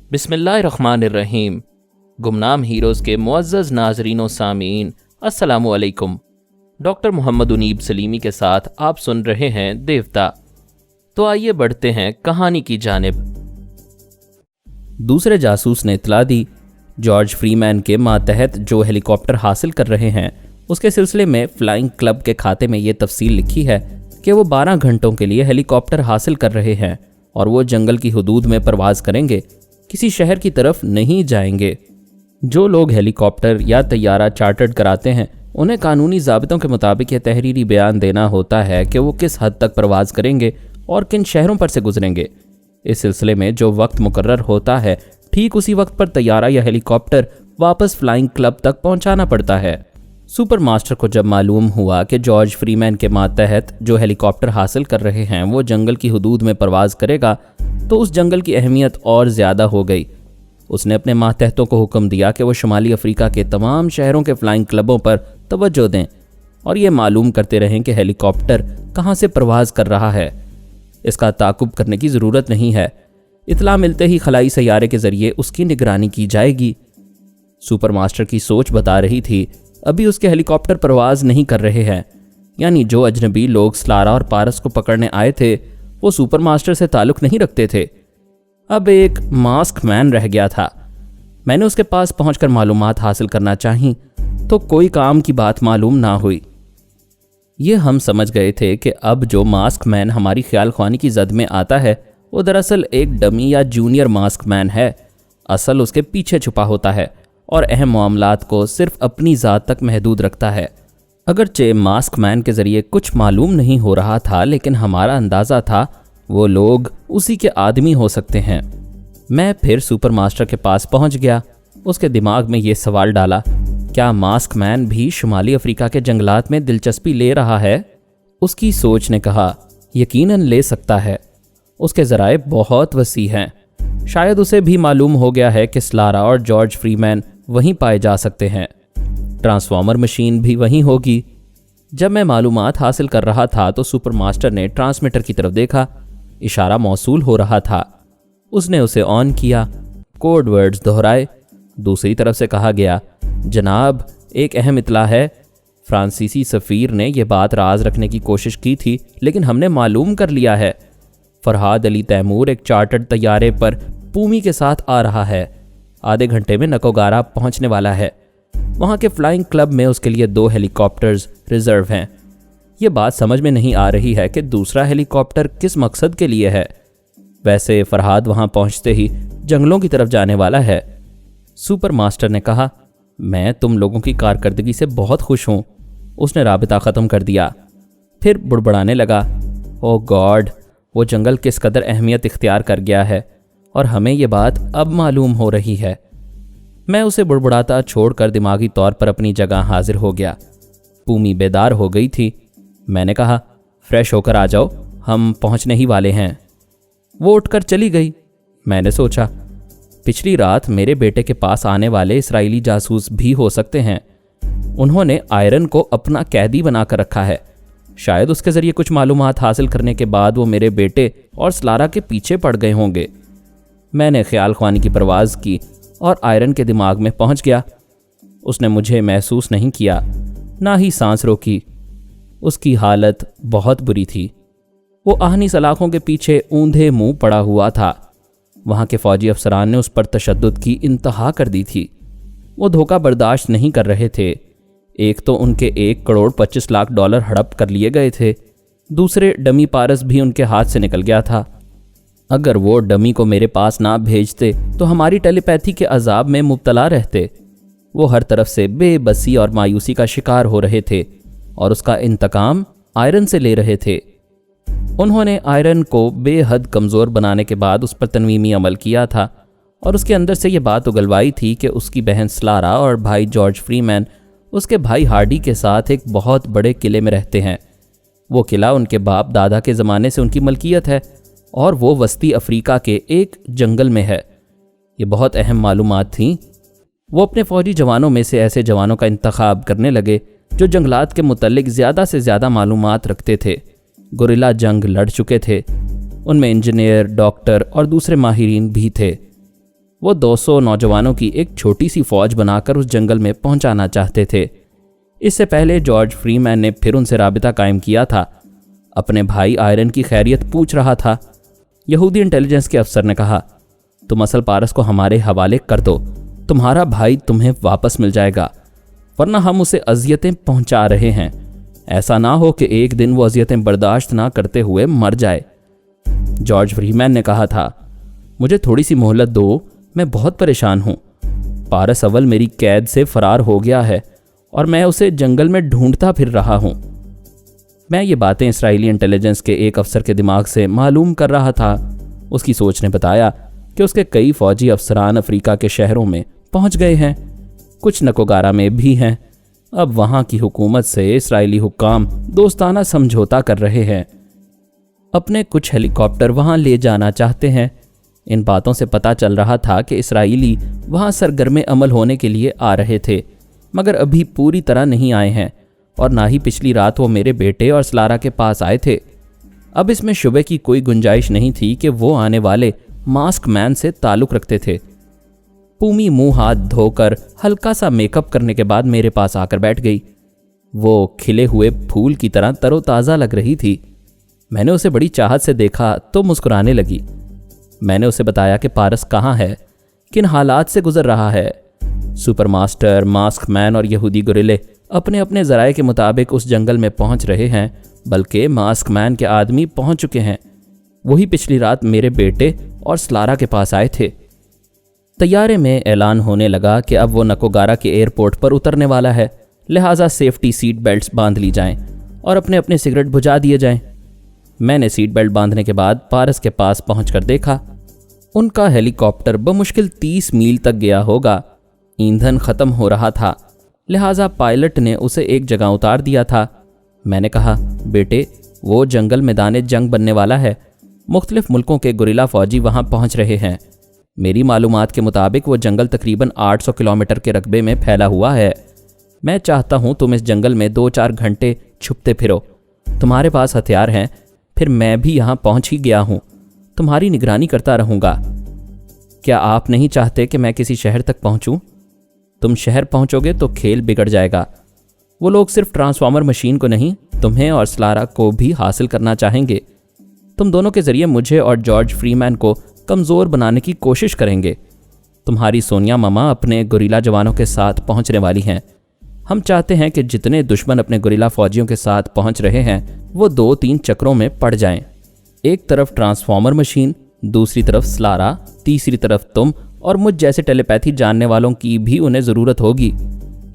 बिस्मिल्लाहिर्रहमानिर्रहीम। गुमनाम हीरोज़ के मुअज़्ज़ज़ नाज़रीन व सामीन, अस्सलामु अलैकुम। डॉक्टर मोहम्मद उनीब सलीमी के साथ आप सुन रहे हैं देवता। तो आइए बढ़ते हैं कहानी की जानिब। दूसरे जासूस ने इत्तला दी, जॉर्ज फ्रीमैन के मातहत जो हेलीकॉप्टर हासिल कर रहे हैं उसके सिलसिले में फ्लाइंग क्लब के खाते में ये तफसील लिखी है कि वो 12 घंटों के लिए हेलीकॉप्टर हासिल कर रहे हैं और वो जंगल की हुदूद में परवाज़ करेंगे, किसी शहर की तरफ नहीं जाएंगे। जो लोग हेलीकॉप्टर या तैयारा चार्टर्ड कराते हैं उन्हें कानूनी ज़ाबितों के मुताबिक यह तहरीरी बयान देना होता है कि वो किस हद तक परवाज़ करेंगे और किन शहरों पर से गुजरेंगे। इस सिलसिले में जो वक्त मुकर्रर होता है ठीक उसी वक्त पर तैयारा या हेलीकॉप्टर वापस फ्लाइंग क्लब तक पहुंचाना पड़ता है। सुपर मास्टर को जब मालूम हुआ कि जॉर्ज फ्रीमैन के मातहत जो हेलीकॉप्टर हासिल कर रहे हैं वो जंगल की हुदूद में परवाज़ करेगा तो उस जंगल की अहमियत और ज़्यादा हो गई। उसने अपने मातहतों को हुक्म दिया कि वो शुमाली अफ्रीका के तमाम शहरों के फ्लाइंग क्लबों पर तवज्जो दें और ये मालूम करते रहें कि हेलीकॉप्टर कहाँ से परवाज़ कर रहा है। इसका ताक़ुब करने की ज़रूरत नहीं है, इत्तला मिलते ही खलाई सैयारे के ज़रिए उसकी निगरानी की जाएगी। सुपर मास्टर की सोच बता रही थी अभी उसके हेलीकॉप्टर परवाज़ नहीं कर रहे हैं, यानी जो अजनबी लोग स्लारा और पारस को पकड़ने आए थे वो सुपर मास्टर से ताल्लुक़ नहीं रखते थे। अब एक मास्क मैन रह गया था। मैंने उसके पास पहुंचकर मालूमात हासिल करना चाही तो कोई काम की बात मालूम ना हुई। ये हम समझ गए थे कि अब जो मास्क मैन हमारी ख्याल ख्वानी की जद में आता है वो दरअसल एक डमी या जूनियर मास्क मैन है। असल उसके पीछे छुपा होता है और अहम मामलात को सिर्फ अपनी ज़ात तक महदूद रखता है। अगरचे मास्क मैन के ज़रिए कुछ मालूम नहीं हो रहा था, लेकिन हमारा अंदाज़ा था वो लोग उसी के आदमी हो सकते हैं। मैं फिर सुपर मास्टर के पास पहुंच गया। उसके दिमाग में ये सवाल डाला, क्या मास्क मैन भी शुमाली अफ्रीका के जंगलात में दिलचस्पी ले रहा है? उसकी सोच ने कहा, यकीनन ले सकता है। उसके ज़राए बहुत वसी हैं। शायद उसे भी मालूम हो गया है कि स्लारा और जॉर्ज फ्रीमैन वहीं पाए जा सकते हैं। ट्रांसफॉर्मर मशीन भी वहीं होगी। जब मैं मालूमात हासिल कर रहा था तो सुपर मास्टर ने ट्रांसमीटर की तरफ देखा। इशारा मौसूल हो रहा था। उसने उसे ऑन किया, कोड वर्ड्स दोहराए। दूसरी तरफ से कहा गया, जनाब एक अहम इत्तला है। फ्रांसीसी सफ़ीर ने यह बात राज रखने की कोशिश की थी लेकिन हमने मालूम कर लिया है। फरहाद अली तैमूर एक चार्टर्ड तैयारे पर पूमी के साथ आ रहा है। आधे घंटे में नकोगारा पहुंचने वाला है। वहां के फ्लाइंग क्लब में उसके लिए 2 हेलीकॉप्टर्स रिजर्व हैं। ये बात समझ में नहीं आ रही है कि दूसरा हेलीकॉप्टर किस मकसद के लिए है। वैसे फरहाद वहां पहुंचते ही जंगलों की तरफ जाने वाला है। सुपर मास्टर ने कहा, मैं तुम लोगों की कारकर्दगी से बहुत खुश हूं। उसने राबिता ख़त्म कर दिया। फिर बुड़बड़ाने लगा, ओ गॉड, वो जंगल किस कदर अहमियत इख्तियार कर गया है और हमें ये बात अब मालूम हो रही है। मैं उसे बुड़बुड़ाता छोड़कर दिमागी तौर पर अपनी जगह हाजिर हो गया। पूमी बेदार हो गई थी। मैंने कहा, फ्रेश होकर आ जाओ, हम पहुंचने ही वाले हैं। वो उठकर चली गई। मैंने सोचा, पिछली रात मेरे बेटे के पास आने वाले इसराइली जासूस भी हो सकते हैं। उन्होंने आयरन को अपना कैदी बनाकर रखा है। शायद उसके ज़रिए कुछ मालूमात हासिल करने के बाद वो मेरे बेटे और स्लारा के पीछे पड़ गए होंगे। मैंने ख्याल ख्वानी की परवाज़ की और आयरन के दिमाग में पहुंच गया। उसने मुझे महसूस नहीं किया, ना ही सांस रोकी। उसकी हालत बहुत बुरी थी। वो आहनी सलाखों के पीछे ऊंधे मुंह पड़ा हुआ था। वहाँ के फौजी अफसरान ने उस पर तशद्दुद की इंतहा कर दी थी। वो धोखा बर्दाश्त नहीं कर रहे थे। एक तो उनके $1,25,00,000 हड़प कर लिए गए थे, दूसरे डमी पारस भी उनके हाथ से निकल गया था। अगर वो डमी को मेरे पास ना भेजते तो हमारी टेलीपैथी के अजाब में मुब्तला रहते। वो हर तरफ से बेबसी और मायूसी का शिकार हो रहे थे और उसका इंतकाम आयरन से ले रहे थे। उन्होंने आयरन को बेहद कमज़ोर बनाने के बाद उस पर तनवीमी अमल किया था और उसके अंदर से ये बात उगलवाई थी कि उसकी बहन स्लारा और भाई जॉर्ज फ्रीमैन उसके भाई हार्डी के साथ एक बहुत बड़े किले में रहते हैं। वो किला उनके बाप दादा के ज़माने से उनकी मलकियत है और वो वस्ती अफ्रीका के एक जंगल में है। ये बहुत अहम मालूमात थीं। वो अपने फ़ौजी जवानों में से ऐसे जवानों का इंतखाब करने लगे जो जंगलात के मुतल्लिक ज़्यादा से ज़्यादा मालूमात रखते थे। गुरिल्ला जंग लड़ चुके थे। उनमें इंजीनियर, डॉक्टर और दूसरे माहिरीन भी थे। वो 200 नौजवानों की एक छोटी सी फौज बनाकर उस जंगल में पहुंचाना चाहते थे। इससे पहले जॉर्ज फ्रीमैन ने फिर उनसे राबिता कायम किया था। अपने भाई आयरन की खैरियत पूछ रहा था। यहूदी इंटेलिजेंस के अफसर ने कहा, तुम असल पारस को हमारे हवाले कर दो, तुम्हारा भाई तुम्हें वापस मिल जाएगा, वरना हम उसे अजियतें पहुंचा रहे हैं। ऐसा ना हो कि एक दिन वो अजियतें बर्दाश्त ना करते हुए मर जाए। जॉर्ज फ्रीमैन ने कहा था, मुझे थोड़ी सी मोहलत दो, मैं बहुत परेशान हूं। पारस अव्वल मेरी कैद से फरार हो गया है और मैं उसे जंगल में ढूंढता फिर रहा हूं। मैं ये बातें इसराइली इंटेलिजेंस के एक अफसर के दिमाग से मालूम कर रहा था। उसकी सोच ने बताया कि उसके कई फौजी अफसरान अफ्रीका के शहरों में पहुंच गए हैं, कुछ नकोगारा में भी हैं। अब वहां की हुकूमत से इसराइली हुक्काम दोस्ताना समझौता कर रहे हैं, अपने कुछ हेलीकॉप्टर वहां ले जाना चाहते हैं। इन बातों से पता चल रहा था कि इसराइली वहां सरगर्म अमल होने के लिए आ रहे थे, मगर अभी पूरी तरह नहीं आए हैं, और ना ही पिछली रात वो मेरे बेटे और स्लारा के पास आए थे। अब इसमें शुबे की कोई गुंजाइश नहीं थी कि वो आने वाले मास्क मैन से ताल्लुक रखते थे। पूमी मुंह हाथ धोकर हल्का सा मेकअप करने के बाद मेरे पास आकर बैठ गई। वो खिले हुए फूल की तरह तरोताज़ा लग रही थी। मैंने उसे बड़ी चाहत से देखा तो मुस्कुराने लगी। मैंने उसे बताया कि पारस कहाँ है, किन हालात से गुजर रहा है। सुपर मास्टर, मास्क मैन और यहूदी गुरिल्ले अपने अपने ज़राए के मुताबिक उस जंगल में पहुंच रहे हैं, बल्कि मास्क मैन के आदमी पहुंच चुके हैं। वही पिछली रात मेरे बेटे और स्लारा के पास आए थे। तैयारे में ऐलान होने लगा कि अब वो नकोगारा के एयरपोर्ट पर उतरने वाला है, लिहाजा सेफ्टी सीट बेल्ट्स बांध ली जाएं और अपने अपने सिगरेट बुझा दिए जाएं। मैंने सीट बेल्ट बांधने के बाद पारस के पास पहुंचकर देखा। उनका हेलीकॉप्टर बमुश्किल 30 मील तक गया होगा। ईंधन खत्म हो रहा था, लिहाजा पायलट ने उसे एक जगह उतार दिया था। मैंने कहा, बेटे, वो जंगल मैदान जंग बनने वाला है। मुख्तलिफ मुल्कों के गुरिल्ला फौजी वहां पहुंच रहे हैं। मेरी मालूमात के मुताबिक वो जंगल तकरीबन 800 किलोमीटर के रकबे में फैला हुआ है। मैं चाहता हूं तुम इस जंगल में 2-4 घंटे छुपते फिरो। तुम्हारे पास हथियार हैं, फिर मैं भी यहां पहुंच ही गया हूं। तुम्हारी निगरानी करता रहूंगा। क्या आप नहीं चाहते कि मैं किसी शहर तक पहुंचूं? तुम शहर पहुंचोगे तो खेल बिगड़ जाएगा। वो लोग सिर्फ ट्रांसफॉर्मर मशीन को नहीं, तुम्हें और स्लारा को भी हासिल करना चाहेंगे। तुम दोनों के जरिए मुझे और जॉर्ज फ्रीमैन को कमज़ोर बनाने की कोशिश करेंगे। तुम्हारी सोनिया मामा अपने गुरिल्ला जवानों के साथ पहुंचने वाली हैं। हम चाहते हैं कि जितने दुश्मन अपने गुरिल्ला फौजियों के साथ पहुंच रहे हैं वो 2-3 चक्रों में पड़ जाएं। एक तरफ ट्रांसफॉर्मर मशीन, दूसरी तरफ स्लारा, तीसरी तरफ तुम और मुझ जैसे टेलीपैथी जानने वालों की भी उन्हें ज़रूरत होगी।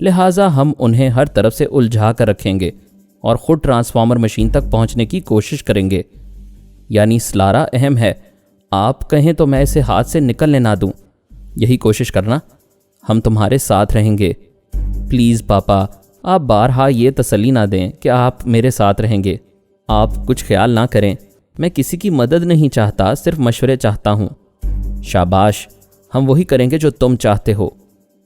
लिहाजा हम उन्हें हर तरफ से उलझा कर रखेंगे और ख़ुद ट्रांसफॉर्मर मशीन तक पहुंचने की कोशिश करेंगे। यानी स्लारा अहम है। आप कहें तो मैं इसे हाथ से निकलने ना दूं। यही कोशिश करना। हम तुम्हारे साथ रहेंगे। प्लीज़ पापा, आप बारहा ये तसल्ली ना दें कि आप मेरे साथ रहेंगे। आप कुछ ख्याल ना करें। मैं किसी की मदद नहीं चाहता, सिर्फ मशवरे चाहता हूँ। शाबाश, हम वही करेंगे जो तुम चाहते हो।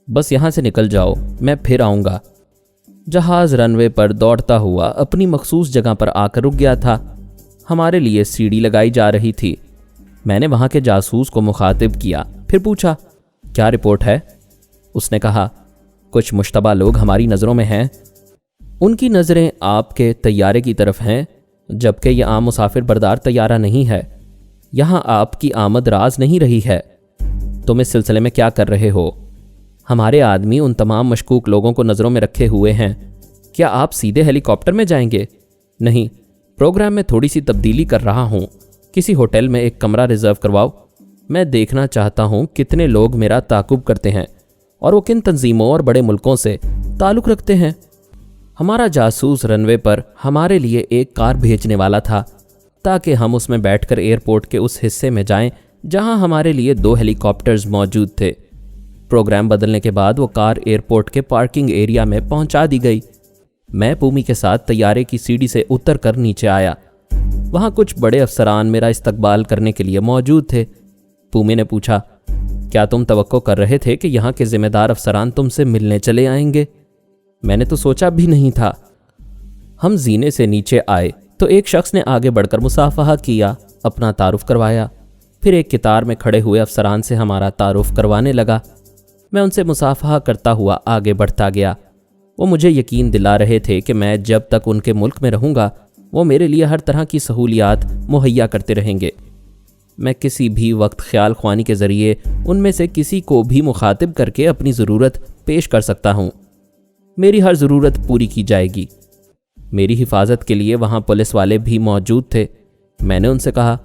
बस यहाँ से निकल जाओ, मैं फिर आऊँगा। जहाज़ रनवे पर दौड़ता हुआ अपनी मखसूस जगह पर आकर रुक गया था। हमारे लिए सीढ़ी लगाई जा रही थी। मैंने वहाँ के जासूस को मुखातिब किया, फिर पूछा, क्या रिपोर्ट है? उसने कहा, कुछ मुश्तबा लोग हमारी नज़रों में हैं। उनकी नज़रें आपके तैयारे की तरफ हैं, जबकि यह आम मुसाफिर बरदार तैयारा नहीं है। यहाँ आपकी आमद राज नहीं रही है। तुम इस सिलसिले में क्या कर रहे हो? हमारे आदमी उन तमाम मशकूक लोगों को नज़रों में रखे हुए हैं। क्या आप सीधे हेलीकॉप्टर में जाएंगे? नहीं, प्रोग्राम में थोड़ी सी तब्दीली कर रहा हूँ। किसी होटल में एक कमरा रिजर्व करवाओ। मैं देखना चाहता हूँ कितने लोग मेरा ताकुब करते हैं और वो किन तंजीमों और बड़े मुल्कों से ताल्लुक़ रखते हैं। हमारा जासूस रनवे पर हमारे लिए एक कार भेजने वाला था ताकि हम उसमें बैठकर एयरपोर्ट के उस हिस्से में जाएं जहां हमारे लिए 2 हेलीकॉप्टर्स मौजूद थे। प्रोग्राम बदलने के बाद वो कार एयरपोर्ट के पार्किंग एरिया में पहुंचा दी गई। मैं पूमी के साथ तैयारे की सीढ़ी से उतर कर नीचे आया। वहां कुछ बड़े अफसरान मेरा इस्तकबाल करने के लिए मौजूद थे। पूमी ने पूछा, क्या तुम तवक्को कर रहे थे कि यहाँ के ज़िम्मेदार अफसरान तुमसे मिलने चले आएंगे? मैंने तो सोचा भी नहीं था। हम जीने से नीचे आए तो एक शख्स ने आगे बढ़कर मुसाफहा किया, अपना तारुफ करवाया। پھر ایک قطار میں کھڑے ہوئے افسران سے ہمارا تعارف کروانے لگا۔ میں ان سے مصافحہ کرتا ہوا آگے بڑھتا گیا۔ وہ مجھے یقین دلا رہے تھے کہ میں جب تک ان کے ملک میں رہوں گا وہ میرے لیے ہر طرح کی سہولیات مہیا کرتے رہیں گے۔ میں کسی بھی وقت خیال خوانی کے ذریعے ان میں سے کسی کو بھی مخاطب کر کے اپنی ضرورت پیش کر سکتا ہوں۔ میری ہر ضرورت پوری کی جائے گی۔ میری حفاظت کے لیے وہاں پولیس والے بھی موجود تھے۔ میں نے ان سے کہا،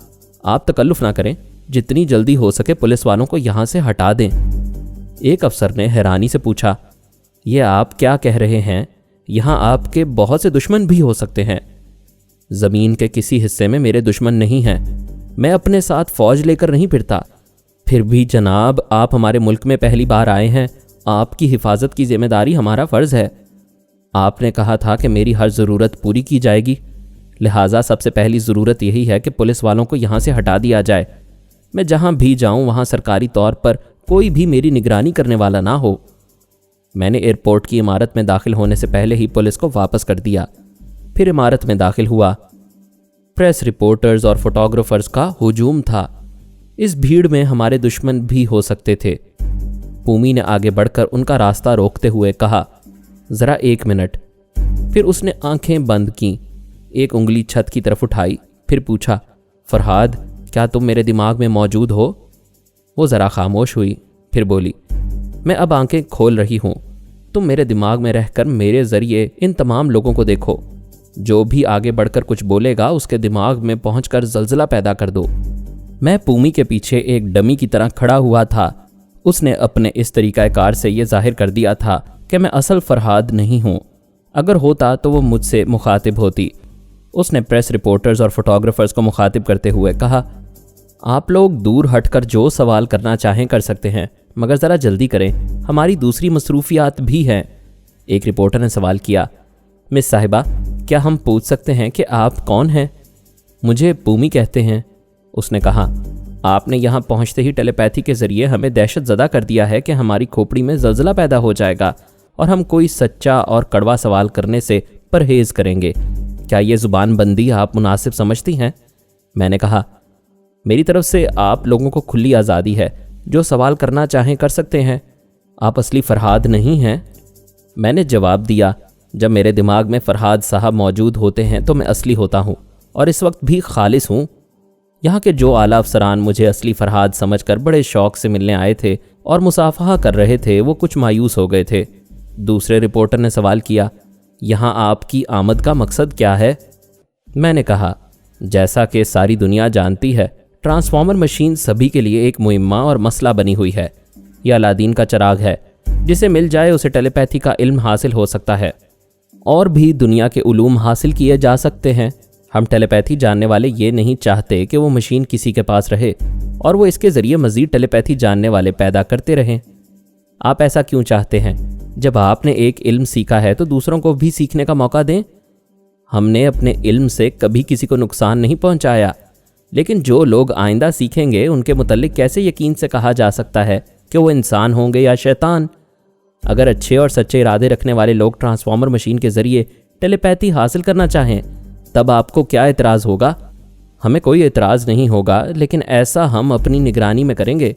آپ تکلف نہ کریں، جتنی جلدی ہو سکے پولیس والوں کو یہاں سے ہٹا دیں۔ ایک افسر نے حیرانی سے پوچھا، یہ آپ کیا کہہ رہے ہیں؟ یہاں آپ کے بہت سے دشمن بھی ہو سکتے ہیں۔ زمین کے کسی حصے میں میرے دشمن نہیں ہیں۔ میں اپنے ساتھ فوج لے کر نہیں پھرتا۔ پھر بھی جناب، آپ ہمارے ملک میں پہلی بار آئے ہیں، آپ کی حفاظت کی ذمہ داری ہمارا فرض ہے۔ آپ نے کہا تھا کہ میری ہر ضرورت پوری کی جائے گی، لہٰذا سب سے پہلی ضرورت یہی ہے کہ پولیس والوں کو یہاں سے ہٹا دیا جائے۔ میں جہاں بھی جاؤں وہاں سرکاری طور پر کوئی بھی میری نگرانی کرنے والا نہ ہو۔ میں نے ایئرپورٹ کی عمارت میں داخل ہونے سے پہلے ہی پولیس کو واپس کر دیا۔ پھر عمارت میں داخل ہوا۔ پریس رپورٹرز اور فوٹوگرافرز کا ہجوم تھا۔ اس بھیڑ میں ہمارے دشمن بھی ہو سکتے تھے۔ پومی نے آگے بڑھ کر ان کا راستہ روکتے ہوئے کہا، ذرا ایک منٹ۔ پھر اس نے آنکھیں بند کیں، ایک انگلی چھت کی طرف اٹھائی، پھر پوچھا، فرہاد، کیا تم میرے دماغ میں موجود ہو؟ وہ ذرا خاموش ہوئی، پھر بولی، میں اب آنکھیں کھول رہی ہوں۔ تم میرے دماغ میں رہ کر میرے ذریعے ان تمام لوگوں کو دیکھو۔ جو بھی آگے بڑھ کر کچھ بولے گا اس کے دماغ میں پہنچ کر زلزلہ پیدا کر دو۔ میں پومی کے پیچھے ایک ڈمی کی طرح کھڑا ہوا تھا۔ اس نے اپنے اس طریقہ کار سے یہ ظاہر کر دیا تھا کہ میں اصل فرہاد نہیں ہوں۔ اگر ہوتا تو وہ مجھ سے مخاطب ہوتی۔ اس نے پریس رپورٹرز اور فوٹوگرافرز کو مخاطب کرتے ہوئے کہا، آپ لوگ دور ہٹ کر جو سوال کرنا چاہیں کر سکتے ہیں، مگر ذرا جلدی کریں، ہماری دوسری مصروفیات بھی ہیں۔ ایک رپورٹر نے سوال کیا، مس صاحبہ، کیا ہم پوچھ سکتے ہیں کہ آپ کون ہیں؟ مجھے پومی کہتے ہیں۔ اس نے کہا، آپ نے یہاں پہنچتے ہی ٹیلی پیتھی کے ذریعے ہمیں دہشت زدہ کر دیا ہے کہ ہماری کھوپڑی میں زلزلہ پیدا ہو جائے گا اور ہم کوئی سچا اور کڑوا سوال کرنے سے پرہیز کریں گے۔ کیا یہ زبان بندی آپ مناسب سمجھتی ہیں؟ میں نے کہا، میری طرف سے آپ لوگوں کو کھلی آزادی ہے، جو سوال کرنا چاہیں کر سکتے ہیں۔ آپ اصلی فرہاد نہیں ہیں۔ میں نے جواب دیا، جب میرے دماغ میں فرہاد صاحب موجود ہوتے ہیں تو میں اصلی ہوتا ہوں، اور اس وقت بھی خالص ہوں۔ یہاں کے جو اعلیٰ افسران مجھے اصلی فرہاد سمجھ کر بڑے شوق سے ملنے آئے تھے اور مصافحہ کر رہے تھے، وہ کچھ مایوس ہو گئے تھے۔ دوسرے رپورٹر نے سوال کیا، یہاں آپ کی آمد کا مقصد کیا ہے؟ میں نے کہا، جیسا کہ ساری دنیا جانتی ہے، ٹرانسفارمر مشین سبھی کے لیے ایک معمہ اور مسئلہ بنی ہوئی ہے۔ یہ الادین کا چراغ ہے، جسے مل جائے اسے ٹیلی پیتھی کا علم حاصل ہو سکتا ہے، اور بھی دنیا کے علوم حاصل کیے جا سکتے ہیں۔ ہم ٹیلی پیتھی جاننے والے یہ نہیں چاہتے کہ وہ مشین کسی کے پاس رہے اور وہ اس کے ذریعے مزید ٹیلی پیتھی جاننے والے پیدا کرتے رہیں۔ آپ ایسا کیوں چاہتے ہیں؟ جب آپ نے ایک علم سیکھا ہے تو دوسروں کو بھی سیکھنے کا موقع دیں۔ ہم نے اپنے علم سے کبھی کسی کو نقصان نہیں پہنچایا، لیکن جو لوگ آئندہ سیکھیں گے ان کے متعلق کیسے یقین سے کہا جا سکتا ہے کہ وہ انسان ہوں گے یا شیطان؟ اگر اچھے اور سچے ارادے رکھنے والے لوگ ٹرانسفارمر مشین کے ذریعے ٹیلی پیتھی حاصل کرنا چاہیں، تب آپ کو کیا اعتراض ہوگا؟ ہمیں کوئی اعتراض نہیں ہوگا، لیکن ایسا ہم اپنی نگرانی میں کریں گے۔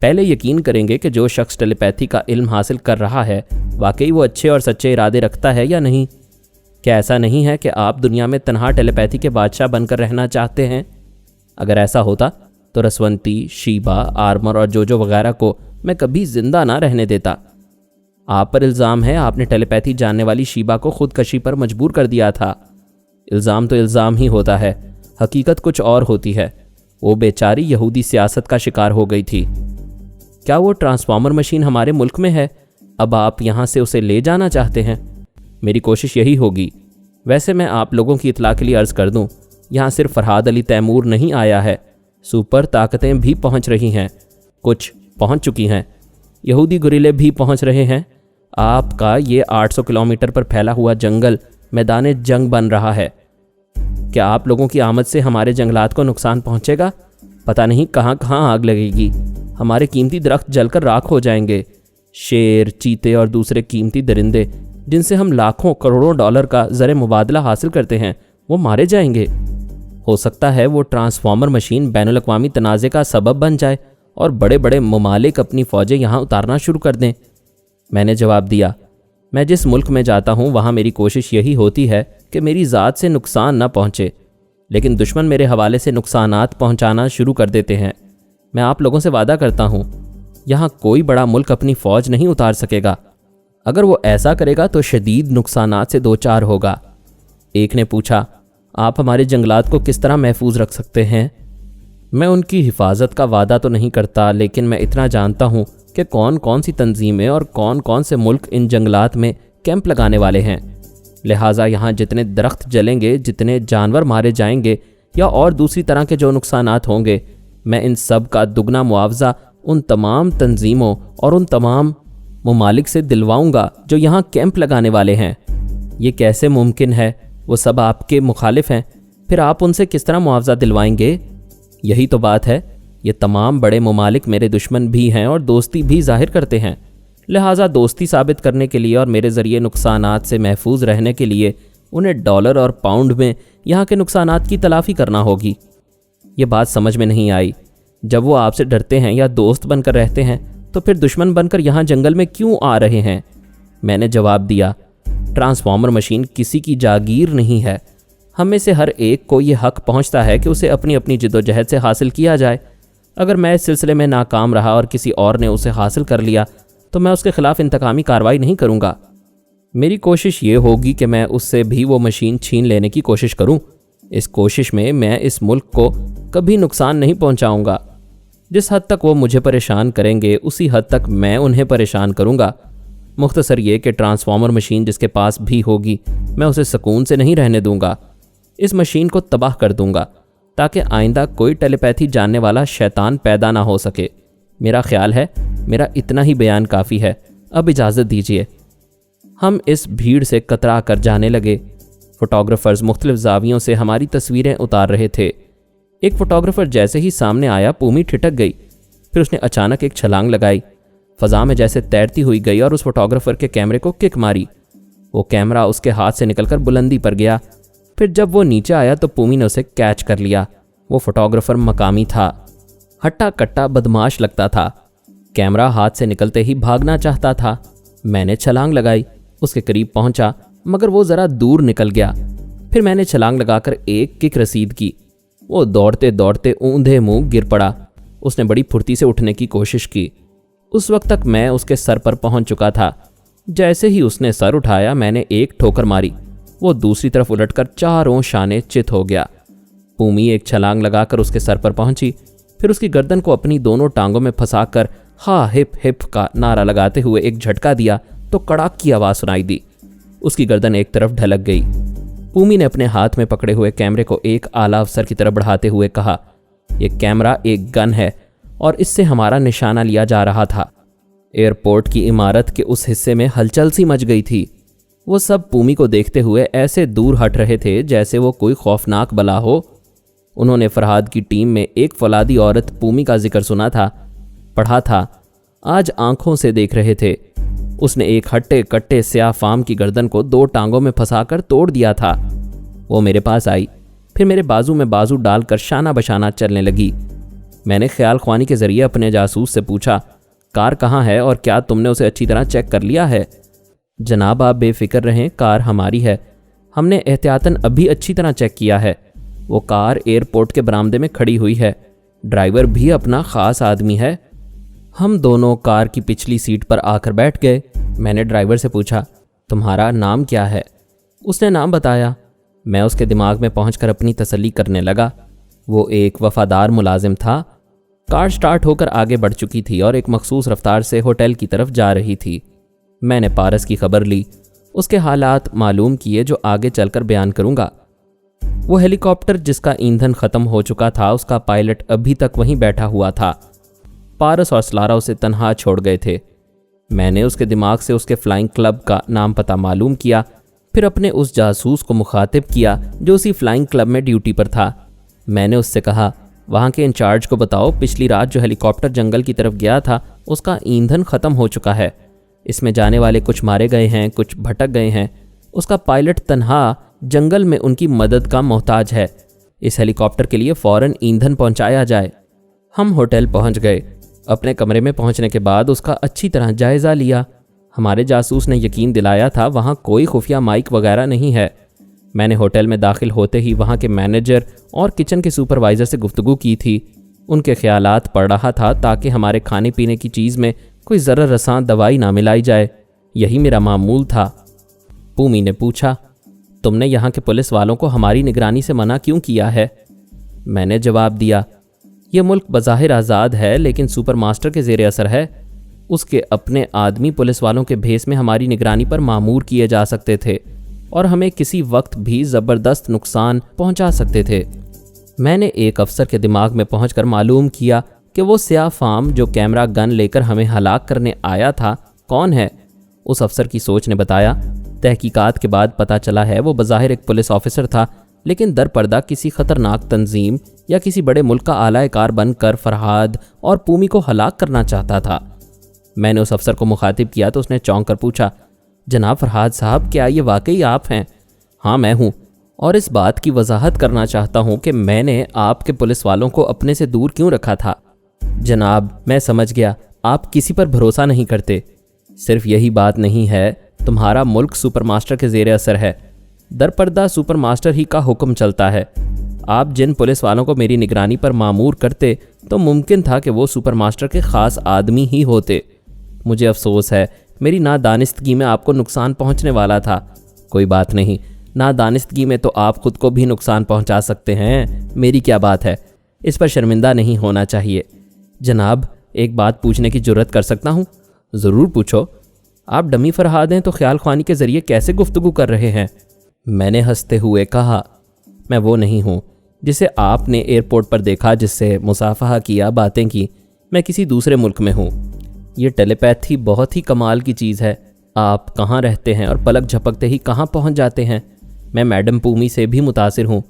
پہلے یقین کریں گے کہ جو شخص ٹیلی پیتھی کا علم حاصل کر رہا ہے واقعی وہ اچھے اور سچے ارادے رکھتا ہے یا نہیں۔ کیا ایسا نہیں ہے کہ آپ دنیا میں تنہا ٹیلی پیتھی کے بادشاہ بن کر رہنا چاہتے ہیں؟ اگر ایسا ہوتا تو رسونتی، شیبا، آرمر اور جوجو وغیرہ کو میں کبھی زندہ نہ رہنے دیتا۔ آپ پر الزام ہے آپ نے ٹیلی پیتھی جاننے والی شیبا کو خودکشی پر مجبور کر دیا تھا۔ الزام تو الزام ہی ہوتا ہے، حقیقت کچھ اور ہوتی ہے۔ وہ بیچاری یہودی سیاست کا شکار ہو گئی تھی۔ کیا وہ ٹرانسفارمر مشین ہمارے ملک میں ہے؟ اب آپ یہاں سے اسے لے جانا چاہتے ہیں؟ میری کوشش یہی ہوگی۔ ویسے میں آپ لوگوں کی اطلاع کے لیے عرض کر دوں، یہاں صرف فرہاد علی تیمور نہیں آیا ہے، سپر طاقتیں بھی پہنچ رہی ہیں، کچھ پہنچ چکی ہیں، یہودی گوریلے بھی پہنچ رہے ہیں۔ آپ کا یہ 800 کلومیٹر پر پھیلا ہوا جنگل میدان جنگ بن رہا ہے۔ کیا آپ لوگوں کی آمد سے ہمارے جنگلات کو نقصان پہنچے گا؟ پتہ نہیں کہاں کہاں آگ لگے گی، ہمارے قیمتی درخت جل کر راکھ ہو جائیں گے۔ شیر، چیتے اور دوسرے قیمتی درندے جن سے ہم لاکھوں کروڑوں ڈالر کا زر مبادلہ حاصل کرتے ہیں وہ مارے جائیں گے۔ ہو سکتا ہے وہ ٹرانسفارمر مشین بین الاقوامی تنازع کا سبب بن جائے اور بڑے بڑے ممالک اپنی فوجیں یہاں اتارنا شروع کر دیں۔ میں نے جواب دیا، میں جس ملک میں جاتا ہوں وہاں میری کوشش یہی ہوتی ہے کہ میری ذات سے نقصان نہ پہنچے، لیکن دشمن میرے حوالے سے نقصانات پہنچانا شروع کر دیتے ہیں۔ میں آپ لوگوں سے وعدہ کرتا ہوں، یہاں کوئی بڑا ملک اپنی فوج نہیں اتار سکے گا۔ اگر وہ ایسا کرے گا تو شدید نقصانات سے دوچار ہوگا۔ ایک نے پوچھا، آپ ہمارے جنگلات کو کس طرح محفوظ رکھ سکتے ہیں؟ میں ان کی حفاظت کا وعدہ تو نہیں کرتا، لیکن میں اتنا جانتا ہوں کہ کون کون سی تنظیمیں اور کون کون سے ملک ان جنگلات میں کیمپ لگانے والے ہیں۔ لہٰذا یہاں جتنے درخت جلیں گے، جتنے جانور مارے جائیں گے یا اور دوسری طرح کے جو نقصانات ہوں گے، میں ان سب کا دگنا معاوضہ ان تمام تنظیموں اور ان تمام ممالک سے دلواؤں گا جو یہاں کیمپ لگانے والے ہیں۔ یہ کیسے ممکن ہے؟ وہ سب آپ کے مخالف ہیں، پھر آپ ان سے کس طرح معاوضہ دلوائیں گے؟ یہی تو بات ہے، یہ تمام بڑے ممالک میرے دشمن بھی ہیں اور دوستی بھی ظاہر کرتے ہیں، لہٰذا دوستی ثابت کرنے کے لیے اور میرے ذریعے نقصانات سے محفوظ رہنے کے لیے انہیں ڈالر اور پاؤنڈ میں یہاں کے نقصانات کی تلافی کرنا ہوگی۔ یہ بات سمجھ میں نہیں آئی، جب وہ آپ سے ڈرتے ہیں یا دوست بن کر رہتے ہیں تو پھر دشمن بن کر یہاں جنگل میں کیوں آ رہے ہیں؟ میں نے جواب دیا، ٹرانسفارمر مشین کسی کی جاگیر نہیں ہے، ہم میں سے ہر ایک کو یہ حق پہنچتا ہے کہ اسے اپنی اپنی جدوجہد سے حاصل کیا جائے۔ اگر میں اس سلسلے میں ناکام رہا اور کسی اور نے اسے حاصل کر لیا تو میں اس کے خلاف انتقامی کارروائی نہیں کروں گا۔ میری کوشش یہ ہوگی کہ میں اس سے بھی وہ مشین چھین لینے کی کوشش کروں۔ اس کوشش میں اس ملک کو کبھی نقصان نہیں پہنچاؤں گا۔ جس حد تک وہ مجھے پریشان کریں گے اسی حد تک میں انہیں پریشان کروں گا۔ مختصر یہ کہ ٹرانسفارمر مشین جس کے پاس بھی ہوگی میں اسے سکون سے نہیں رہنے دوں گا، اس مشین کو تباہ کر دوں گا تاکہ آئندہ کوئی ٹیلی پیتھی جاننے والا شیطان پیدا نہ ہو سکے۔ میرا خیال ہے میرا اتنا ہی بیان کافی ہے، اب اجازت دیجیے۔ ہم اس بھیڑ سے کترا کر جانے لگے۔ فوٹوگرافرز مختلف زاویوں سے ہماری تصویریں اتار رہے تھے۔ ایک فوٹوگرافر جیسے ہی سامنے آیا پومی ٹھٹک گئی، پھر اس نے اچانک ایک چھلانگ لگائی، فضا میں جیسے تیرتی ہوئی گئی اور اس فوٹوگرافر کے کیمرے کو کک ماری۔ وہ کیمرہ اس کے ہاتھ سے نکل کر بلندی پر گیا، پھر جب وہ نیچے آیا تو پومی نے اسے کیچ کر لیا۔ وہ فوٹوگرافر مقامی تھا، ہٹا کٹا بدماش لگتا تھا، کیمرہ ہاتھ سے نکلتے ہی بھاگنا چاہتا تھا۔ میں نے چھلانگ لگائی، اس کے قریب پہنچا مگر وہ ذرا دور نکل گیا۔ پھر میں نے چھلانگ لگا کر ایک کک رسید کی، وہ دوڑتے دوڑتے اوندھے منہ گر پڑا۔ اس نے بڑی پھرتی سے اٹھنے کی کوشش کی۔ اس وقت تک میں اس کے سر پر پہنچ چکا تھا۔ جیسے ہی اس نے سر اٹھایا میں نے ایک ٹھوکر ماری، وہ دوسری طرف الٹ کر چاروں شانے چت ہو گیا۔ پومی ایک چھلانگ لگا کر اس کے سر پر پہنچی، پھر اس کی گردن کو اپنی دونوں ٹانگوں میں پھنسا کر ہا ہپ ہپ کا نعرہ لگاتے ہوئے ایک جھٹکا دیا تو کڑاک کی آواز سنائی دی۔ اس کی گردن ایک طرف ڈھلک گئی۔ پومی نے اپنے ہاتھ میں پکڑے ہوئے کیمرے کو ایک اعلیٰ افسر کی طرف بڑھاتے ہوئے کہا، یہ کیمرہ ایک گن ہے اور اس سے ہمارا نشانہ لیا جا رہا تھا۔ ایئرپورٹ کی عمارت کے اس حصے میں ہلچل سی مچ گئی تھی۔ وہ سب پومی کو دیکھتے ہوئے ایسے دور ہٹ رہے تھے جیسے وہ کوئی خوفناک بلا ہو۔ انہوں نے فرحاد کی ٹیم میں ایک فولادی عورت پومی کا ذکر سنا تھا، پڑھا تھا، آج آنکھوں سے دیکھ رہے تھے۔ اس نے ایک ہٹے کٹے سیاہ فام کی گردن کو دو ٹانگوں میں پھنسا کر توڑ دیا تھا۔ وہ میرے پاس آئی، پھر میرے بازو میں بازو ڈال کر شانہ بشانہ چلنے لگی۔ میں نے خیال خوانی کے ذریعے اپنے جاسوس سے پوچھا، کار کہاں ہے اور کیا تم نے اسے اچھی طرح چیک کر لیا ہے؟ جناب آپ بے فکر رہیں، کار ہماری ہے، ہم نے احتیاطاً ابھی اچھی طرح چیک کیا ہے۔ وہ کار ایئرپورٹ کے برآمدے میں کھڑی ہوئی ہے، ڈرائیور بھی اپنا خاص آدمی ہے۔ ہم دونوں کار کی پچھلی سیٹ پر آ کر بیٹھ گئے۔ میں نے ڈرائیور سے پوچھا، تمہارا نام کیا ہے؟ اس نے نام بتایا۔ میں اس کے دماغ میں پہنچ کر اپنی تسلی کرنے لگا۔ وہ ایک وفادار ملازم تھا۔ کار سٹارٹ ہو کر آگے بڑھ چکی تھی اور ایک مخصوص رفتار سے ہوٹل کی طرف جا رہی تھی۔ میں نے پارس کی خبر لی، اس کے حالات معلوم کیے جو آگے چل کر بیان کروں گا۔ وہ ہیلی کاپٹر جس کا ایندھن ختم ہو چکا تھا، اس کا پائلٹ ابھی تک وہیں بیٹھا ہوا تھا۔ پارس اور سلارا اسے تنہا چھوڑ گئے تھے۔ میں نے اس کے دماغ سے اس کے فلائنگ کلب کا نام پتہ معلوم کیا، پھر اپنے اس جاسوس کو مخاطب کیا جو اسی فلائنگ کلب میں ڈیوٹی پر تھا۔ میں نے اس سے کہا، وہاں کے انچارج کو بتاؤ پچھلی رات جو ہیلی کاپٹر جنگل کی طرف گیا تھا اس کا ایندھن ختم ہو چکا ہے، اس میں جانے والے کچھ مارے گئے ہیں، کچھ بھٹک گئے ہیں، اس کا پائلٹ تنہا جنگل میں ان کی مدد کا محتاج ہے۔ इस हेलीकॉप्टर के लिए फ़ौरन ईंधन पहुंचाया जाए। हम होटल पहुंच गए। अपने कमरे में पहुंचने के बाद उसका अच्छी तरह जायज़ा लिया। हमारे जासूस ने यकीन दिलाया था वहाँ कोई खुफिया माइक वगैरह नहीं है। मैंने होटल में दाखिल होते ही वहाँ के मैनेजर और किचन के सुपरवाइज़र से गुफ्तगू की थी। उनके ख्यालात पढ़ रहा था ताकि हमारे खाने पीने की चीज़ में कोई ज़रा रसां दवाई ना मिलाई जाए। यही मेरा मामूल था। पूमी ने पूछा, तुमने यहाँ के पुलिस वालों को हमारी निगरानी से मना क्यों किया है? मैंने जवाब दिया, यह मुल्क बज़ाहिर आज़ाद है लेकिन सुपर मास्टर के ज़ेर असर है। उसके अपने आदमी पुलिस वालों के भेस में हमारी निगरानी पर मामूर किए जा सकते थे और हमें किसी वक्त भी ज़बरदस्त नुकसान पहुंचा सकते थे। मैंने एक अफसर के दिमाग में पहुंचकर मालूम किया कि वो स्याह फार्म जो कैमरा गन लेकर हमें हलाक करने आया था कौन है। उस अफसर की सोच ने बताया, तहकीकात के बाद पता चला है वो बज़ाहिर एक पुलिस ऑफिसर था, लेकिन दर पर्दा किसी ख़तरनाक तंजीम या किसी बड़े मुल्क का आला कार बनकर फरहाद और पूमी को हलाक करना चाहता था। मैंने उस अफसर को मुखातिब किया तो उसने चौंक कर पूछा, जनाब फरहाद साहब, क्या ये वाकई आप हैं? हाँ मैं हूँ, और इस बात की वजाहत करना चाहता हूँ कि मैंने आपके पुलिस वालों को अपने से दूर क्यों रखा था। जनाब मैं समझ गया, आप किसी पर भरोसा नहीं करते। सिर्फ यही बात नहीं है, तुम्हारा मुल्क सुपर मास्टर के ज़ेर असर है। दरपर्दा सुपर मास्टर ही का हुक्म चलता है। आप जिन पुलिस वालों को मेरी निगरानी पर मामूर करते तो मुमकिन था कि वो सुपर मास्टर के ख़ास आदमी ही होते। मुझे अफसोस है, मेरी नादानिस्तगी में आपको नुकसान पहुंचने वाला था। कोई बात नहीं, नादानिस्तगी में तो आप खुद को भी नुकसान पहुंचा सकते हैं, मेरी क्या बात है। इस पर शर्मिंदा नहीं होना चाहिए। जनाब एक बात पूछने की जुर्रत कर सकता हूँ? ज़रूर पूछो। आप डमी फरहाद हैं तो ख्याल ख्वानी के ज़रिए कैसे गुफ्तगू कर रहे हैं? मैंने हंसते हुए कहा, मैं वो नहीं हूँ जिसे आपने एयरपोर्ट पर देखा, जिससे मुसाफहा किया, बातें की। मैं किसी दूसरे मुल्क में हूँ। ये टेलीपैथी बहुत ही कमाल की चीज़ है। आप कहाँ रहते हैं और पलक झपकते ही कहाँ पहुँच जाते हैं। मैं मैडम पूमी से भी मुतासिर हूँ।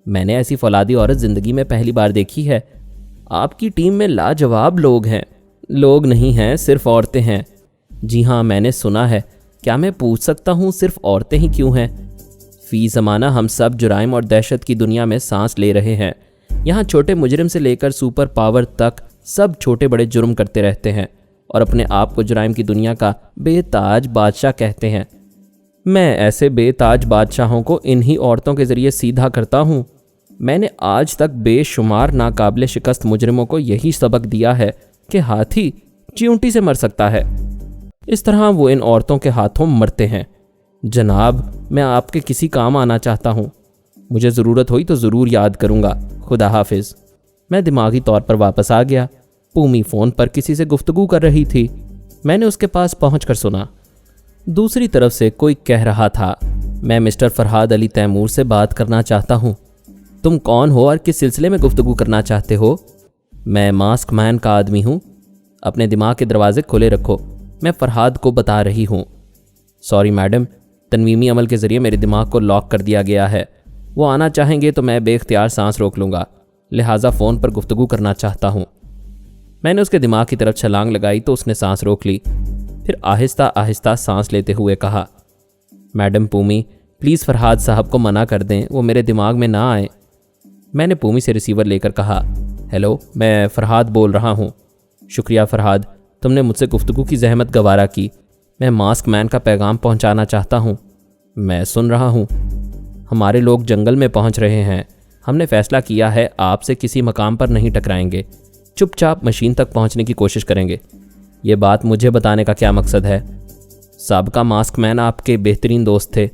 मैंने ऐसी फौलादी औरत ज़िंदगी में पहली बार देखी है। आपकी टीम में लाजवाब लोग हैं। लोग नहीं हैं, सिर्फ औरतें हैं। जी हाँ, मैंने सुना है। क्या मैं पूछ सकता हूँ सिर्फ औरतें ही क्यों हैं? फ़ी ज़माना हम सब जुराइम और दहशत की दुनिया में सांस ले रहे हैं। यहाँ छोटे मुजरिम से लेकर सुपर पावर तक सब छोटे बड़े जुर्म करते रहते हैं और अपने आप को जुराइम की दुनिया का बेताज बादशाह कहते हैं। मैं ऐसे बेताज बादशाहों को इन्हीं औरतों के ज़रिए सीधा करता हूँ। मैंने आज तक बेशुमार नाकाबिले शिकस्त मुजरिमों को यही सबक दिया है कि हाथी चींटी से मर सकता है, इस तरह वो इन औरतों के हाथों मरते हैं। जनाब मैं आपके किसी काम आना चाहता हूँ। मुझे ज़रूरत हुई तो ज़रूर याद करूँगा। खुदा हाफिज़। मैं दिमागी तौर पर वापस आ गया। पूमी फ़ोन पर किसी से गुफ्तगू कर रही थी। मैंने उसके पास पहुंचकर सुना। दूसरी तरफ से कोई कह रहा था, मैं मिस्टर फरहाद अली तैमूर से बात करना चाहता हूँ। तुम कौन हो और किस सिलसिले में गुफ्तगू करना चाहते हो? मैं मास्क मैन का आदमी हूँ। अपने दिमाग के दरवाजे खुले रखो, मैं फरहाद को बता रही हूँ। सॉरी मैडम, तनवीमी अमल के ज़रिए मेरे दिमाग को लॉक कर दिया गया है। वो आना चाहेंगे तो मैं बेख्तियार सांस रोक लूँगा, लिहाजा फ़ोन पर गुफ्तगू करना चाहता हूँ। मैंने उसके दिमाग की तरफ छलांग लगाई तो उसने सांस रोक ली। फिर आहिस्ता आहिस्ता सांस लेते हुए कहा, मैडम पूमी, प्लीज़ फरहाद साहब को मना कर दें, वो मेरे दिमाग में ना आए। मैंने पूमी से रिसीवर लेकर कहा, हेलो, मैं फ़रहाद बोल रहा हूँ। शुक्रिया फ़रहाद, तुमने मुझसे गुफ्तगू की जहमत गवारा की। मैं मास्क मैन का पैगाम पहुँचाना चाहता हूँ। मैं सुन रहा हूँ। हमारे लोग जंगल में पहुँच रहे हैं। हमने फ़ैसला किया है आपसे किसी मकाम पर नहीं टकराएंगे, चुपचाप मशीन तक पहुँचने की कोशिश करेंगे। ये बात मुझे बताने का क्या मकसद है? साबका मास्क मैन आपके बेहतरीन दोस्त थे।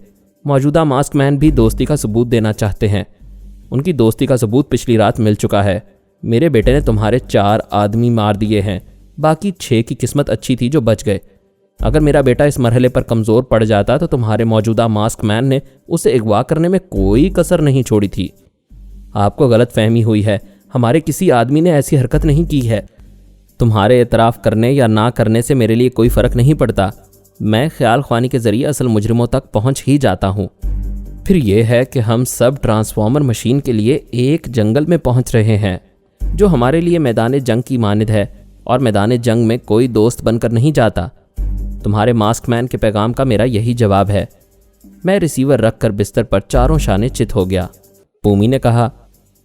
मौजूदा मास्क मैन भी दोस्ती का सबूत देना चाहते हैं। उनकी दोस्ती का सबूत पिछली रात मिल चुका है। मेरे बेटे ने तुम्हारे 4 आदमी मार दिए हैं, बाकी 6 की किस्मत अच्छी थी जो बच गए। अगर मेरा बेटा इस मरहले पर कमज़ोर पड़ जाता तो तुम्हारे मौजूदा मास्क मैन ने उसे अगवा करने में कोई कसर नहीं छोड़ी थी। आपको गलत फहमी हुई है। हमारे किसी आदमी ने ऐसी हरकत नहीं की है। तुम्हारे एतराफ़ करने या ना करने से मेरे लिए कोई फ़र्क नहीं पड़ता। मैं ख्याल ख्वानी के ज़रिए असल मुजरिमों तक पहुँच ही जाता हूँ। फिर यह है कि हम सब ट्रांसफॉर्मर मशीन के लिए एक जंगल में पहुँच रहे हैं जो हमारे लिए मैदान जंग की मानिद है, और मैदान जंग में कोई दोस्त बनकर नहीं जाता। तुम्हारे मास्क मैन के पैगाम का मेरा यही जवाब है। मैं रिसीवर रख कर बिस्तर पर चारों शाने चित हो गया। पूमी ने कहा,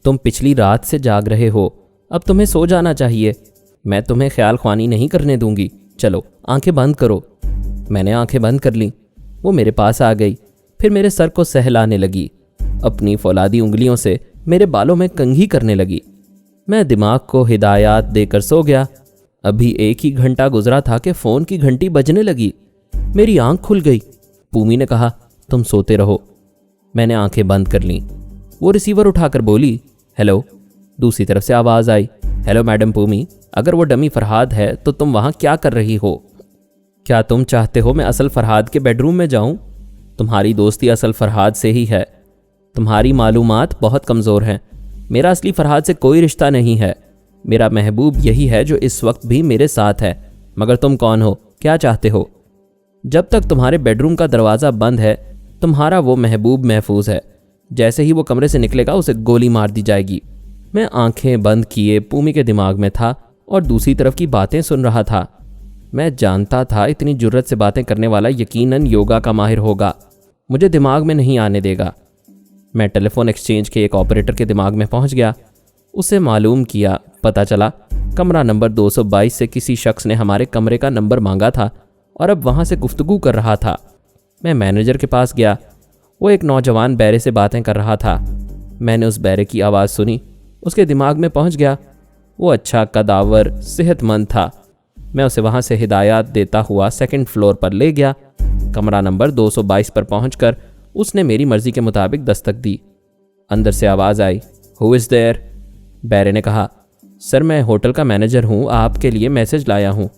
तुम पिछली रात से जाग रहे हो, अब तुम्हें सो जाना चाहिए। मैं तुम्हें ख्याल ख्वानी नहीं करने दूंगी। चलो आंखें बंद करो। मैंने आंखें बंद कर लीं। वो मेरे पास आ गई, फिर मेरे सर को सहलाने लगी, अपनी फौलादी उंगलियों से मेरे बालों में कंघी करने लगी। मैं दिमाग को हिदायत देकर सो गया। अभी 1 ही घंटा गुजरा था कि फ़ोन की घंटी बजने लगी। मेरी आंख खुल गई। पूमी ने कहा, तुम सोते रहो। मैंने आंखें बंद कर लीं। वो रिसीवर उठाकर बोली, हेलो। दूसरी तरफ से आवाज़ आई, हेलो मैडम पूमी, अगर वो डमी फरहाद है तो तुम वहाँ क्या कर रही हो? क्या तुम चाहते हो मैं असल फरहाद के बेडरूम में जाऊँ? तुम्हारी दोस्ती असल फरहाद से ही है। तुम्हारी मालूमात बहुत कमज़ोर हैं। मेरा असली फरहाद से कोई रिश्ता नहीं है। मेरा महबूब यही है जो इस वक्त भी मेरे साथ है। मगर तुम कौन हो, क्या चाहते हो? जब तक तुम्हारे बेडरूम का दरवाज़ा बंद है, तुम्हारा वो महबूब महफूज है। जैसे ही वो कमरे से निकलेगा उसे गोली मार दी जाएगी। मैं आंखें बंद किए पूमी के दिमाग में था और दूसरी तरफ की बातें सुन रहा था। मैं जानता था इतनी जुर्रत से बातें करने वाला यकीनन योगा का माहिर होगा। मुझे दिमाग में नहीं आने देगा। मैं टेलीफोन एक्सचेंज के एक ऑपरेटर के दिमाग में पहुंच गया। उससे मालूम किया, पता चला कमरा नंबर 222 से किसी शख्स ने हमारे कमरे का नंबर मांगा था और अब वहां से गुफ्तगू कर रहा था। मैं मैनेजर के पास गया। वो एक नौजवान बैरे से बातें कर रहा था। मैंने उस बैरे की आवाज़ सुनी, उसके दिमाग में पहुंच गया। वो अच्छा कदावर सेहतमंद था। मैं उसे वहां से हिदायत देता हुआ 2nd फ्लोर पर ले गया। कमरा नंबर 222 पर पहुंचकर उसने मेरी मर्जी के मुताबिक दस्तक दी। अंदर से आवाज़ आई, हु इज़ देयर? बैरे ने कहा, सर मैं होटल का मैनेजर हूँ, आपके लिए मैसेज लाया हूँ।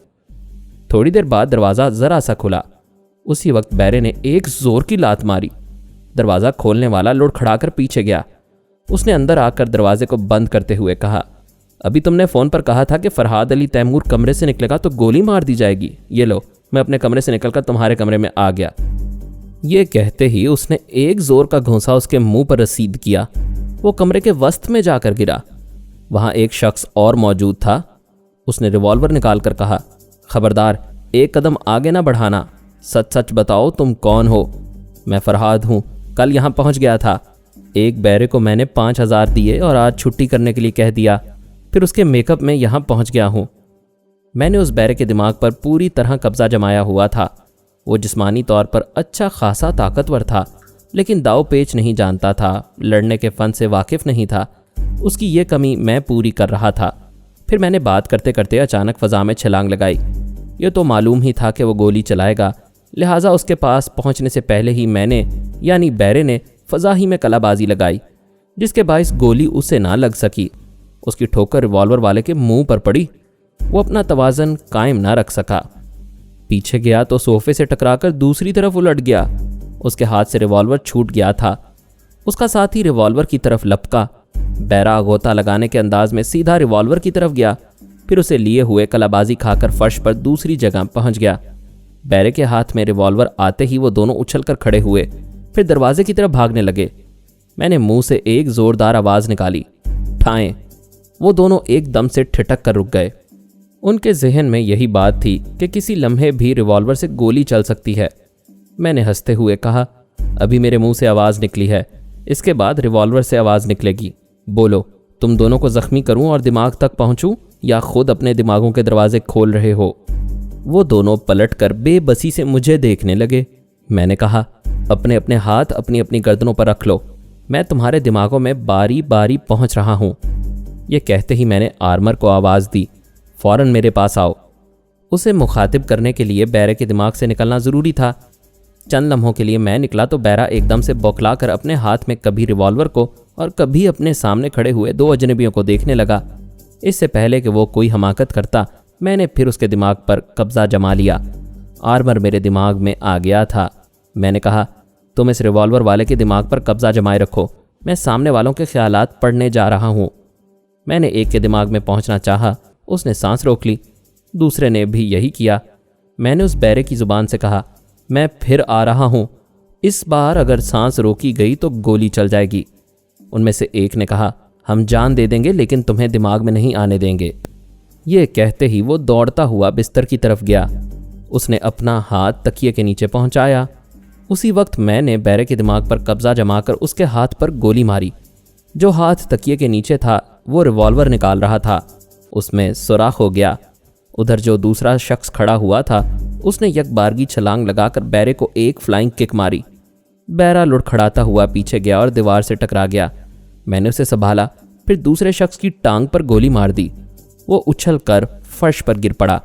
थोड़ी देर बाद दरवाज़ा ज़रा सा खुला। उसी वक्त बैरे ने एक ज़ोर की लात मारी। दरवाज़ा खोलने वाला लुढ़खड़ाकर पीछे गया। उसने अंदर आकर दरवाजे को बंद करते हुए कहा, अभी तुमने फ़ोन पर कहा था कि फरहाद अली तैमूर कमरे से निकलेगा तो गोली मार दी जाएगी। ये लो, मैं अपने कमरे से निकलकर तुम्हारे कमरे में आ गया। ये कहते ही उसने एक जोर का घूंसा उसके मुंह पर रसीद किया। वो कमरे के वस्त में जाकर गिरा। वहां एक शख्स और मौजूद था। उसने रिवॉल्वर निकालकर कहा, खबरदार, एक कदम आगे ना बढ़ाना। सच सच बताओ तुम कौन हो? मैं फरहाद हूं, कल यहां पहुंच गया था। एक बैरे को मैंने 5000 दिए और आज छुट्टी करने के लिए कह दिया। फिर उसके मेकअप में यहां पहुंच गया हूं। मैंने उस बैरे के दिमाग पर पूरी तरह कब्जा जमाया हुआ था। वो जिस्मानी तौर पर अच्छा खासा ताकतवर था, लेकिन दाव पेच नहीं जानता था, लड़ने के फन से वाकिफ नहीं था। उसकी ये कमी मैं पूरी कर रहा था। फिर मैंने बात करते करते अचानक फ़ज़ा में छलांग लगाई। ये तो मालूम ही था कि वो गोली चलाएगा, लिहाजा उसके पास पहुंचने से पहले ही मैंने यानी बैरे ने फ़ज़ा ही में कलाबाजी लगाई, जिसके बाइस गोली उसे ना लग सकी। उसकी ठोकर रिवॉल्वर वाले के मुंह पर पड़ी। वो अपना तवाज़न कायम ना रख सका। पीछे गया तो सोफे से टकराकर दूसरी तरफ उलट गया। उसके हाथ से रिवॉल्वर छूट गया था। उसका साथी रिवॉल्वर की तरफ लपका। बैरा गोता लगाने के अंदाज में सीधा रिवॉल्वर की तरफ गया, फिर उसे लिए हुए कलाबाजी खाकर फर्श पर दूसरी जगह पहुंच गया। बैरे के हाथ में रिवॉल्वर आते ही वो दोनों उछलकर खड़े हुए, फिर दरवाजे की तरफ भागने लगे। मैंने मुंह से एक जोरदार आवाज़ निकाली, ठाएं। वो दोनों एकदम से ठिठक कर रुक गए। उनके जहन में यही बात थी कि किसी लम्हे भी रिवॉल्वर से गोली चल सकती है। मैंने हंसते हुए कहा, अभी मेरे मुंह से आवाज़ निकली है, इसके बाद रिवॉल्वर से आवाज़ निकलेगी। बोलो, तुम दोनों को ज़ख्मी करूं और दिमाग तक पहुंचूं या खुद अपने दिमागों के दरवाजे खोल रहे हो? वो दोनों पलटकर बेबसी से मुझे देखने लगे। मैंने कहा, अपने अपने हाथ अपनी अपनी गर्दनों पर रख लो, मैं तुम्हारे दिमागों में बारी बारी पहुंच रहा हूं। यह कहते ही मैंने आर्मर को आवाज़ दी, फ़ौरन मेरे पास आओ। उसे मुखातिब करने के लिए बैरे के दिमाग से निकलना ज़रूरी था। चंद लम्हों के लिए मैं निकला तो बैरा एकदम से बौखला कर अपने हाथ में कभी रिवॉल्वर को और कभी अपने सामने खड़े हुए दो अजनबियों को देखने लगा। इससे पहले कि वो कोई हमाकत करता, मैंने फिर उसके दिमाग पर कब्जा जमा लिया। आर्मर मेरे दिमाग में आ गया था। मैंने कहा, तुम इस रिवॉल्वर वाले के दिमाग पर कब्जा जमाए रखो, मैं सामने वालों के ख्यालात पढ़ने जा रहा हूँ। मैंने एक के दिमाग में पहुँचना चाहा, उसने सांस रोक ली। दूसरे ने भी यही किया। मैंने उस बैरे की ज़ुबान से कहा, मैं फिर आ रहा हूँ, इस बार अगर सांस रोकी गई तो गोली चल जाएगी। उनमें से एक ने कहा, हम जान दे देंगे लेकिन तुम्हें दिमाग में नहीं आने देंगे। ये कहते ही वो दौड़ता हुआ बिस्तर की तरफ गया। उसने अपना हाथ तकिए के नीचे पहुंचाया। उसी वक्त मैंने बैरे के दिमाग पर कब्जा जमाकर उसके हाथ पर गोली मारी। جو ہاتھ تکیے کے نیچے تھا وہ ریوالور نکال رہا تھا۔ اس میں سوراخ ہو گیا۔ ادھر جو دوسرا شخص کھڑا ہوا تھا اس نے یک بارگی چھلانگ لگا کر بیرے کو ایک فلائنگ کک ماری۔ بیرا لڑکھڑاتا ہوا پیچھے گیا اور دیوار سے ٹکرا گیا۔ میں نے اسے سنبھالا، پھر دوسرے شخص کی ٹانگ پر گولی مار دی۔ وہ اچھل کر فرش پر گر پڑا۔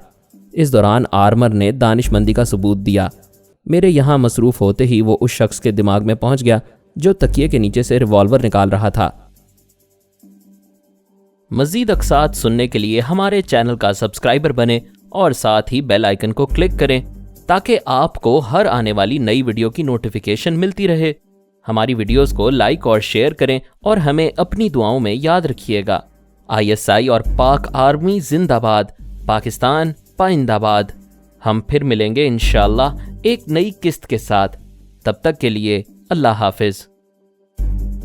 اس دوران آرمر نے دانش مندی کا ثبوت دیا۔ میرے یہاں مصروف ہوتے ہی وہ اس شخص کے دماغ میں پہنچ گیا جو تکیے کے نیچے سے ریوالور نکال رہا تھا۔ مزید اقساط سننے کے لیے ہمارے چینل کا سبسکرائبر بنیں اور ساتھ ہی بیل آئیکن کو کلک کریں تاکہ آپ کو ہر آنے والی نئی ویڈیو کی نوٹیفیکیشن ملتی رہے۔ ہماری ویڈیوز کو لائک اور شیئر کریں اور ہمیں اپنی دعاؤں میں یاد رکھیے گا۔ ISI اور پاک آرمی زندہ باد، پاکستان پائندہ باد۔ ہم پھر ملیں گے انشاءاللہ ایک نئی قسط کے ساتھ۔ تب تک کے لیے اللہ حافظ۔